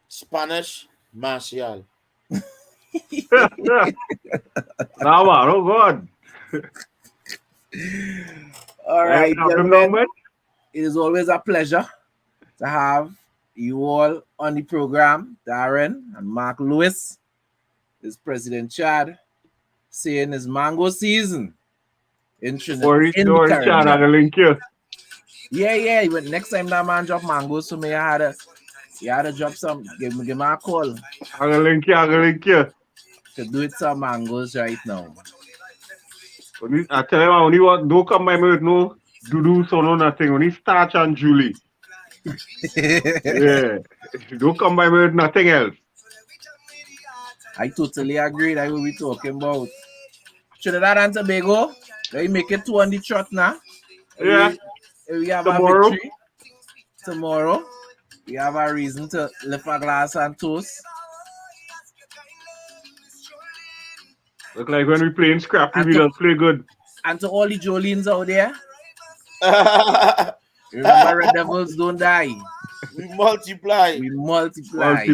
Spanish Martial. Now, oh God. All right, gentlemen. It is always a pleasure to have you all on the program. Darren and Mark Lewis. This President Chad saying it's mango season in Trinidad. Chad, I link you. Yeah. Next time that man drop mangoes, so me I had to drop some. Give me a call. I link you. To do it some mangoes right now. I tell you, only what don't come by me with no do so no nothing. Only starch and Julie. Yeah. Don't come by me with nothing else. I totally agree. That will be talking about Trinidad and Tobago. They make it 2 on the trot now. Yeah. We have a victory tomorrow. We have a reason to lift a glass and toast. Look like when we play in Scrappy, we don't play good. And to all the Jolines out there, remember Red Devils don't die. We multiply. We multiply.